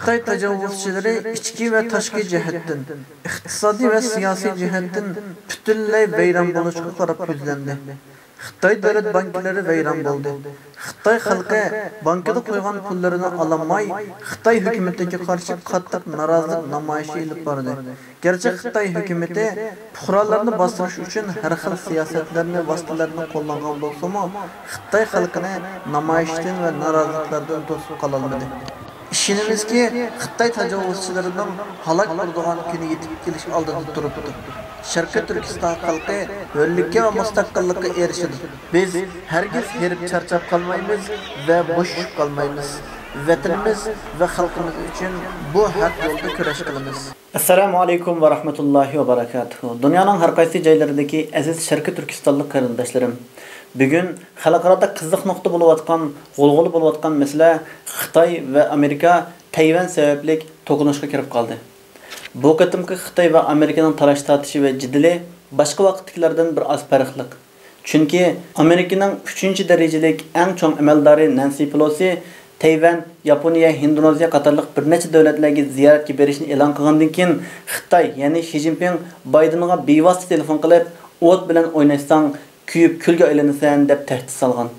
Xitoy tajovuzchilari ichki va tashqi jihatdan, iqtisodiy va siyosiy jihatdan butunlay vayron bo'lishga qarab ko'zlandi. Xitoy davlat banklari vayron bo'ldi. Xitoy xalqi bankada qo'ygan pullarini ololmay, Xitoy hukumatiga qarshi qattiq norozilik namoyishi olib bordi. Gerçi Xitoy hukumati fuqarolarni bostirish uchun har xil siyosatlarni vositalarni qo'llagan bo'lsa-mu, Xitoy xalqini namoyishdan va noroziliklardan to'sib qola olmadi. İşinimizki Xitoy tajovuzchilarining halok bo'ladigan kuni yetib kelish oldida turibdi. Sharqiy Turkiston xalqi hurlikka va mustaqillikka erishdi. Biz hargiz herib charchab qolmaymiz va bo'shib qolmaymiz. Vatanimiz va xalqimiz uchun bu haq yo'lda kurash qilamiz. Assalomu alaykum va rahmatullohi va barakatuh. Dunyoning har qaysi joylaridagi aziz Sharqiy Turkistonlik qarindoshlarim, bugun xalqaro qiziq nuqta bo'layotgan, g'ulg'ul bo'layotgan masala Xitoy va Amerika Tayvan sababli to'qnashuvga kirib qoldi. Bu qatimki Xitoy va Amerikaning talash tortishi va jiddilik boshqa vaqtdagilardan bir oz farqli. Chunki Amerikaning 3-darajalik eng chong amaldori Nancy Pelosi Tayvan, Yaponiya, Indoneziya qatorliq bir necha davlatlarga ziyoratga berishni e'lon qilgandan keyin Xitoy, ya'ni Xi Jinping Baydenga bevosita telefon qilib, o't bilan o'ynashsang kuyib kulga aylanasan deb tahdid solgan.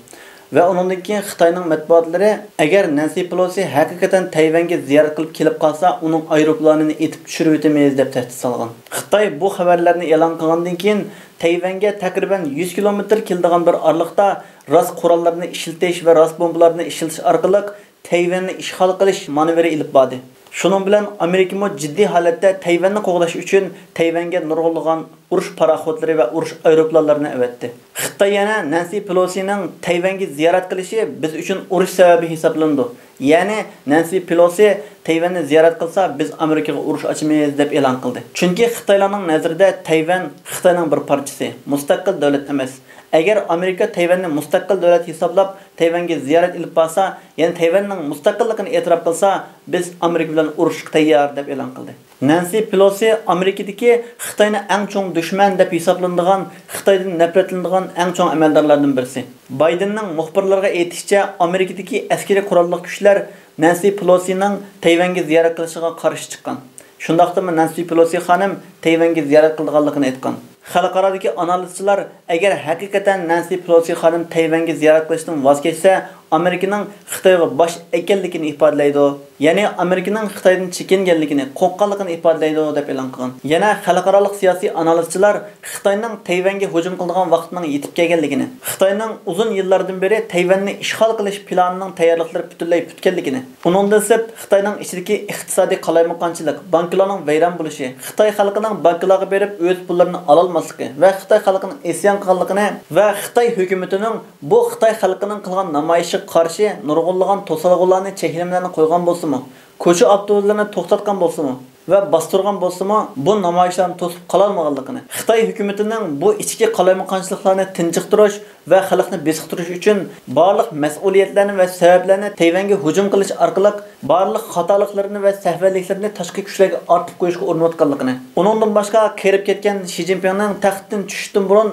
Ve onundan keyin Xitoyning matbuotlari agar Nancy Pelosi haqiqatan Tayvanga ziyorat qilib kelib qolsa, uning aeroplanini etib tushirib o'tamiz deb tahdid solgan. Xitoy bu xabarlarni e'lon qilgandan keyin Tayvanga takriban 100 kilometr keladigan bir oraliqda ras qurollarni ishlatish va ras bombalarni ishlatish orqali Tayvanni ishg'ol qilish manevri ilib bordi. Şunun bilan Amerika mo ciddi holatda Tayvanni qo'g'lash uchun Tayvanga nurg'unlagan urush paraxodlari va urush aeroplanlarini avatdi. Xitoy yana Nancy Pelosining Tayvanga ziyorat qilishi biz uchun urush sababi hisoblandi. Ya'ni Nancy Pelosi Tayvanni ziyorat qilsa, biz Amerikaga urush ochmaymiz deb e'lon qildi. Chunki Xitoylarning nazarida Tayvan Xitoyning bir parchasi, mustaqil davlat emas. Agar Amerika Tayvanni mustaqil davlat hisoblab Tayvanga ziyorat ilib borsa, ya'ni Tayvanning mustaqilligini e'tirof qilsa, biz Amerika bilan urushga tayyor deb e'lon qildi. Nancy Pelosi Amerikadagi Xitoyni eng chong dushman deb hisoblanadigan, Xitoydan nafratlanadigan eng chong amaldorlardan birisi. Baydenning muxbirlarga aytishicha, Amerikadagi askariy qurolli kuchlar Nancy Pelosining Tayvanga ziyorat qilishiga qarshi chiqqan. Shundaqdimi Nancy Pelosi xonim Tayvanga ziyorat qilganligini aytgan. Xalqarodagi analizchilar agar haqiqatan Nancy Pelosi xonim Tayvanga ziyorat qilishdan voz kechsa, Amerikaning Xitoyga bosh ekanligini ifodalaydi. Ya'ni Amerikaning Xitoydan chekinganligini, qo'rqqanligini ifodalaydi deb e'lon qilgan. Yana xalqaro siyosiy analizchilar Xitoyning Tayvanga hujum qilgan vaqtining yetib kelganligini, Xitoyning uzun yillardan beri Tayvanni ishg'ol qilish planining tayyorliklari butunlay bitganligini, uningdan sep Xitoyning ichidagi iqtisodiy qalaymoqonchilik, banklarning vayron bo'lishi, Xitoy xalqining banklarga berib o'z pullarini ololmasligi va Xitoy xalqining isyon qilganligini va Xitoy hukumatining bu Xitoy xalqining qilgan namoyishi qarshi nurg'unlagan to'salg'ularni cheklimlarni qo'ygan bo'lsa-mu, ko'cha avtobuslarni to'xtatgan bo'lsa-mu va bostirgan bo'lsa-mu, bu namoyishlarni to'sib qola olmaganligini, Xitoy hukumatining bu ichki qalaymoqonchiliklarni tinchiqtirish va xalqni besiqtirish uchun barliq mas'uliyatlarni va sabablarni Tayvanga hujum qilish orqali barliq xatoliklarni va sahvliklarni tashqi kuchlarga ortib qo'yishga urinayotganligini, uningdan boshqa kirib ketgan Xi Jinpingning taxtdan tushishdan burun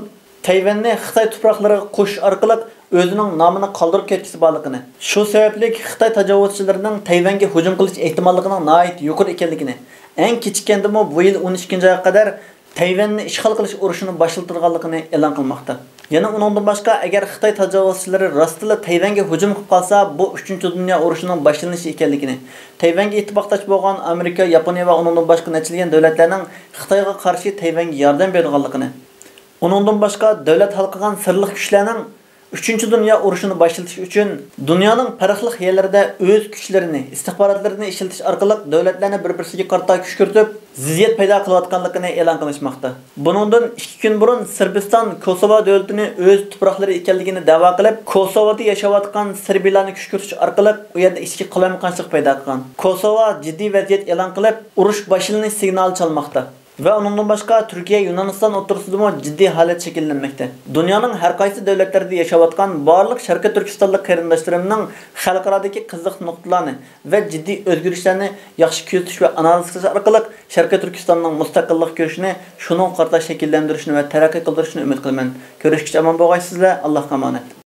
Tayvanni Xitoy tuproqlariga qo'shish orqali o'zining nomini qoldirib ketgisi borligini, shu sababli Xitoy tajovuzchilarining Tayvanga hujum qilish ehtimolligining nihoyat yuqori ekanligini, eng kechikandimi bu yil 13-oyga qadar Tayvanni ishg'ol qilish urushini boshlatganligini e'lon qilmoqda. Yana uningdan boshqa agar Xitoy tajovuzchilari rostila Tayvanga hujum qilib qolsa, bu 3-dunyo urushining boshlanishi ekanligini, Tayvanga ittifoqdosh bo'lgan Amerika, Yaponiya va uningdan boshqa nechilagan davlatlarning Xitoyga qarshi Tayvanga yordam berganligini, uningdan boshqa davlat halqigan sirliq kuchlarning 3-dunyo urushini boshlatish uchun dunyoning farqli yerlarida o'z kuchlarini, istixborotlarini ishlatish orqali davlatlarni bir-birisiga qarata kuch kiritib, ziddiyat paydo qilayotganligini e'lon qilishmoqda. Buningdan 2 kun burun Serbiston Kosovo davlatini o'z tuproqlari ekanligini da'vo qilib, Kosovoda yashayotgan serbiyalarni kuch kiritish orqali u yerda ichki qalaymoqonchilik paydo qilgan. Kosovo jiddiy vaziyat e'lon qilib, urush boshlanish signali chalmoqda. Ve onundan başka Türkiye, Yunanistan oturusunda ciddi halet şekillenmekte. Dünyanın her qaysı devletlerinde yaşayotgan barliq Sharqiy Turkistonlik qarindoshlarımning xalqarodagi qiziq nuqtalarni ve ciddi o'zgarishlarni yaxshi kuzatish va analiz qilish orqali Sharqiy Turkistonning mustaqillik ko'rishini, shuning qarta shakllantirishni va taraqqiy qildirishni umid qilaman. Ko'rishgacha omon bo'lgaysizlar. Allohga omonat.